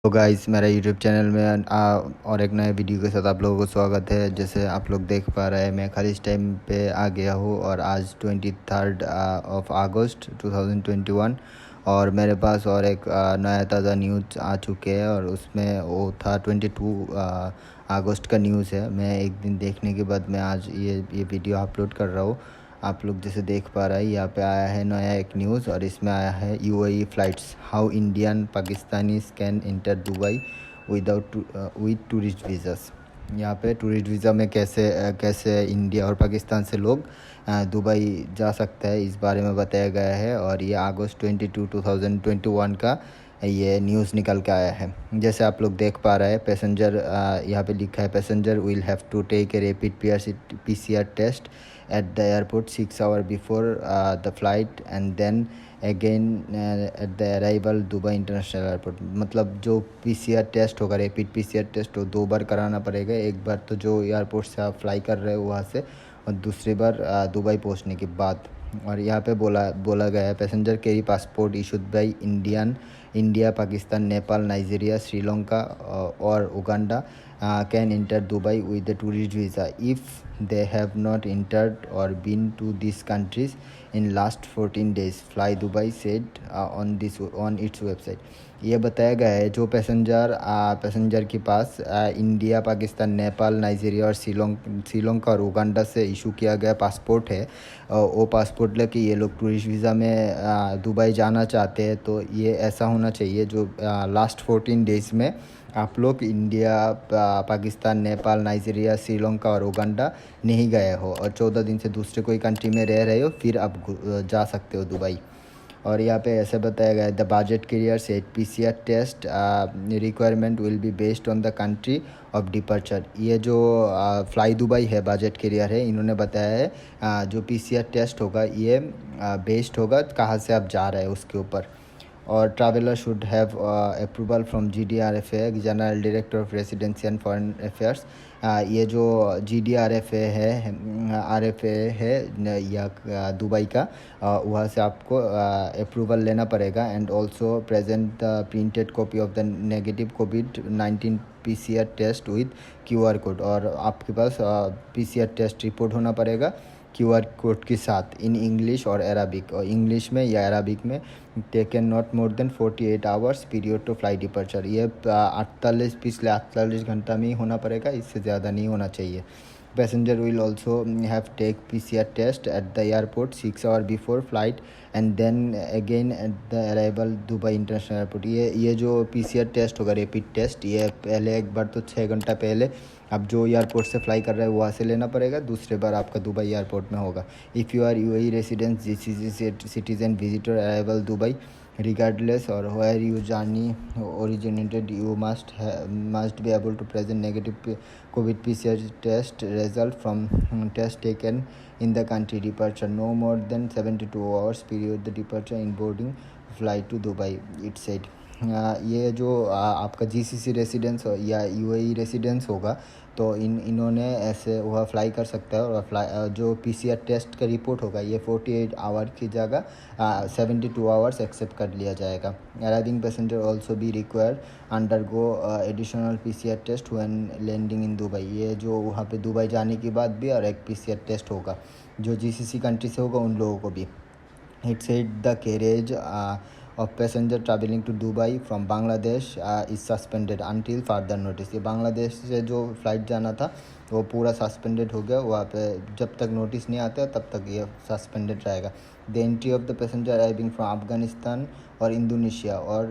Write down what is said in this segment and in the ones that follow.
तो गाइस मेरा YouTube channel में और एक नए वीडियो के साथ आप लोगों को स्वागत है। जैसे आप लोग देख पा रहे हैं, मैं खाली इस टाइम पे आ गया हूँ और आज 23 ऑफ अगस्त 2021 और मेरे पास और एक नया ताज़ा न्यूज़ आ चुके हैं और उसमें वो था 22 अगस्त का न्यूज़ है। मैं एक दिन देखने के बाद मैं आज ये वीडियो अपलोड कर रहा हूँ। आप लोग जैसे देख पा रहे हैं, यहाँ पे आया है नया एक न्यूज़ और इसमें आया है UAE flights how Indian Pakistanis can inter Dubai with tourist visas. यहाँ पे टूरिस्ट वीज़ा में कैसे इंडिया और पाकिस्तान से लोग दुबई जा सकते हैं, इस बारे में बताया गया है। और ये अगस्त 2021 का ये न्यूज़ निकल के आया है। जैसे आप लोग देख पा रहे हैं, पैसेंजर यहाँ पे लिखा है, passenger will have to take a rapid PCR test at the airport 6 hours before the flight and then again at the arrival Dubai international airport. मतलब जो पीसीआर टेस्ट होगा, रैपिड पीसीआर टेस्ट, वो 2 बार कराना पड़ेगा। एक बार तो जो एयरपोर्ट से आप फ्लाई कर रहे हो वहाँ से, और दूसरी बार दुबई पहुँचने के बाद। और यहाँ पे बोला गया है, passenger carry passport issued by India, Pakistan, Nepal, Nigeria, Sri Lanka और Uganda can enter Dubai with a tourist visa if they have not entered or been to these countries in last 14 days, fly Dubai said on its website। ये बताया गया है जो passenger के पास India, Pakistan, Nepal, Nigeria और श्रीलंका और Uganda से issue किया गया पासपोर्ट है, वो पासपोर्ट लेके ये लोग टूरिस्ट वीज़ा में दुबई जाना चाहते हैं, तो ये ऐसा होना चाहिए जो लास्ट 14 डेज़ में आप लोग इंडिया, पाकिस्तान, नेपाल, नाइजीरिया, श्रीलंका और उगांडा नहीं गए हो और 14 दिन से दूसरे कोई कंट्री में रह रहे हो, फिर आप जा सकते हो दुबई। और यहाँ पे ऐसे बताया गया है, the budget carrier set PCR test requirement will be based on the country of departure. ये जो फ्लाई दुबई है, बजट कैरियर है, इन्होंने बताया है जो पीसीआर टेस्ट होगा ये बेस्ड होगा कहाँ से आप जा रहे हैं उसके ऊपर। और traveller should have approval from GDRFA, general director of residency and foreign affairs. ये जो GDRFA है या दुबई का, वहाँ से आपको अप्रूवल लेना पड़ेगा। And also present the printed copy of the negative COVID-19 PCR test with QR code. और आपके पास PCR टेस्ट रिपोर्ट होना पड़ेगा QR कोड के साथ, इन इंग्लिश और अरबिक, और इंग्लिश में या अरबिक में। Taken not more than 48 hours period to fly departure. ये पिछले 48 घंटा में ही होना पड़ेगा, इससे ज़्यादा नहीं होना चाहिए। Passenger will also have take PCR test at the airport 6 hours before flight and then again at the arrival Dubai international airport. ये जो PCR टेस्ट होगा, रैपिड टेस्ट, ये पहले एक बार तो 6 घंटा पहले आप जो एयरपोर्ट से फ्लाई कर रहे हैं वहाँ से लेना पड़ेगा, दूसरे बार आपका दुबई एयरपोर्ट में होगा। If you are UAE resident, GCC citizen, visitor, arrival Dubai regardless or where your journey originated, you must be able to present negative COVID PCR test result from test taken in the country departure no more than 72 hours period the departure in boarding flight to Dubai, it said। ये जो आपका GCC residence या UAE residence होगा, तो इन्होंने ऐसे वह fly कर सकता है। और जो PCR टेस्ट का रिपोर्ट होगा, ये 48 आवर की जगह 72 आवर्स एक्सेप्ट कर लिया जाएगा। Arriving passenger also be require undergo additional PCR test when landing in Dubai. ये जो वहाँ पे दुबई जाने के बाद भी और एक PCR टेस्ट होगा, जो GCC कंट्री से होगा उन लोगों को भी। It said the carriage of passenger traveling to Dubai from Bangladesh is suspended until further notice। ये बांग्लादेश से जो फ़्लाइट जाना था वो पूरा सस्पेंडेड हो गया, वहाँ पे जब तक नोटिस नहीं आता तब तक ये सस्पेंडेड रहेगा। The entry of the passenger arriving from Afghanistan और इंडोनेशिया और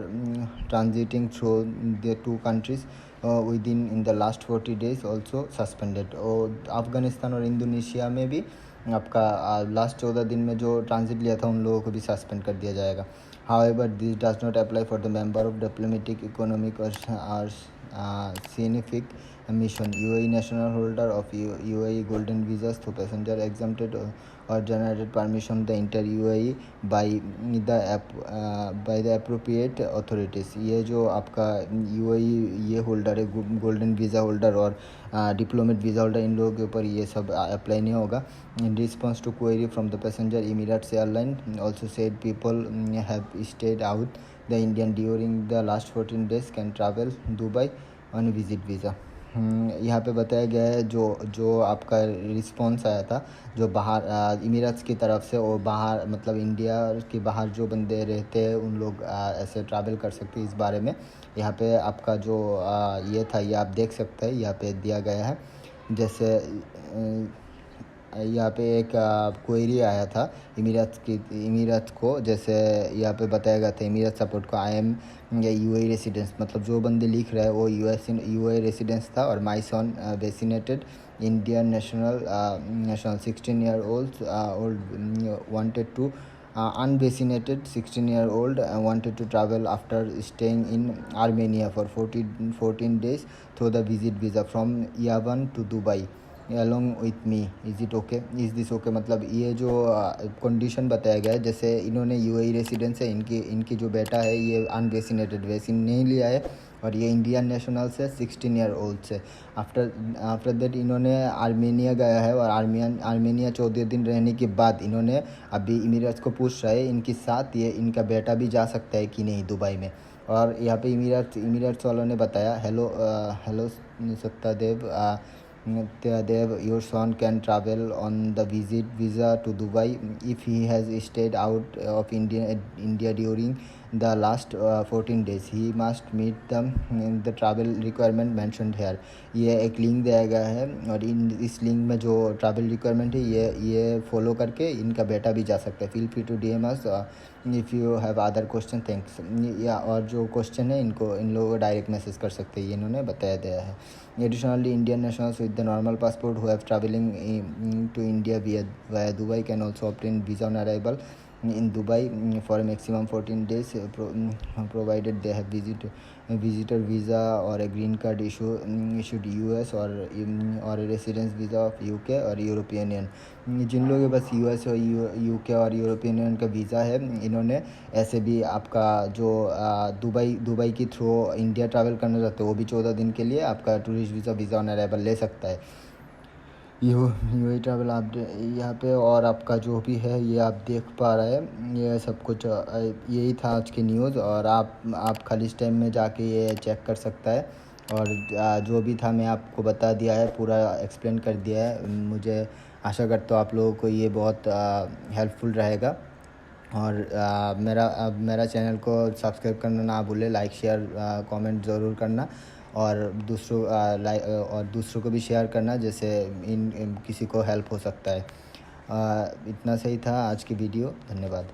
transiting through the 2 countries within in the last 40 days also suspended। और अफगानिस्तान और इंडोनेशिया में भी आपका लास्ट 14 दिन में जो ट्रांजिट लिया था उन लोगों को भी सस्पेंड कर दिया जाएगा। However, this does not apply for the member of diplomatic, economic or significant mission, UAE national holder of UAE golden visas to passenger exempted or generated permission to enter UAE by the appropriate authorities। ये जो आपका UAE ये holder है, golden visa holder और diplomat visa holder, इन लोगों के ऊपर ये सब अप्लाई नहीं होगा। In response to query from the passenger, Emirates Airline also said people have stayed out the Indian during the last 14 days can travel Dubai on visit visa. यहाँ पे बताया गया है जो आपका रिस्पॉन्स आया था जो बाहर इमिरेट्स की तरफ से, और बाहर मतलब इंडिया के बाहर जो बंदे रहते हैं उन लोग ऐसे ट्रैवल कर सकते हैं। इस बारे में यहाँ पे आपका जो ये था ये आप देख सकते हैं, यहाँ पे दिया गया है। जैसे यहाँ पे एक क्वेरी आया था इमिरेट्स को, जैसे यहाँ पे बताया गया था इमिरेट सपोर्ट को आई एम यूएई रेसिडेंस, मतलब जो बंदे लिख रहे हैं वो यूएई रेसिडेंस था। और my son vaccinated Indian national 16 year old wanted to unvaccinated 16-year-old wanted to travel after staying in Armenia for 14 days through the visit visa from Yerevan to Dubai along with me, is it okay, is this okay। मतलब ये जो condition बताया गया है, जैसे इन्होंने UAE residence है, इनकी जो बेटा है ये अनवैक्सीनेटेड, वैक्सीन नहीं लिया है, और ये इंडियन नेशनल से 16 year old से। आफ्टर दैट इन्होंने आर्मेनिया गया है, और आर्मेनिया 14 दिन रहने के बाद इन्होंने अभी इमिरेट्स को पूछ रहा है इनके साथ ये इनका बेटा भी जा सकता है कि नहीं दुबई में। और यहाँ पे इमिरेट्स वालों ने बताया hello Satyadev, your son can travel on the visit visa to Dubai if he has stayed out of India during the last 14 days. He must meet the travel requirement mentioned here। ये एक link दिया गया है, और इस link में जो travel requirement है ये फॉलो करके इनका बेटा भी जा सकता है। Feel free to DM us if you have other question, thanks. या और जो क्वेश्चन है इन लोगों को डायरेक्ट मैसेज कर सकते हैं, ये इन्होंने बताया दिया है। Additionally, Indian nationals with the normal passport who have traveling to India via Dubai can also obtain visa on arrival in Dubai for a maximum 14 days, provided they have visitor visa or a green card issued US or a residence visa of UK और European union. जिन लोगों के पास US और UK और European union का visa है, इन्होंने ऐसे भी आपका जो दुबई की थ्रू इंडिया ट्रैवल करना चाहते हो वो भी 14 दिन के लिए आपका टूरिस्ट वीज़ा ऑन अराइवल ले सकता है। यूएई ट्रैवल आप यहाँ पे, और आपका जो भी है ये आप देख पा रहे हैं, ये सब कुछ यही था आज की न्यूज़। और आप खाली इस टाइम में जाके ये चेक कर सकता है, और जो भी था मैं आपको बता दिया है, पूरा एक्सप्लेन कर दिया है। मुझे आशा करता हूँ आप लोगों को ये बहुत हेल्पफुल रहेगा। और मेरा चैनल को सब्सक्राइब करना ना भूले, लाइक शेयर कमेंट ज़रूर करना, और दूसरों को भी शेयर करना, जैसे किसी को हेल्प हो सकता है। इतना सही था आज की वीडियो, धन्यवाद।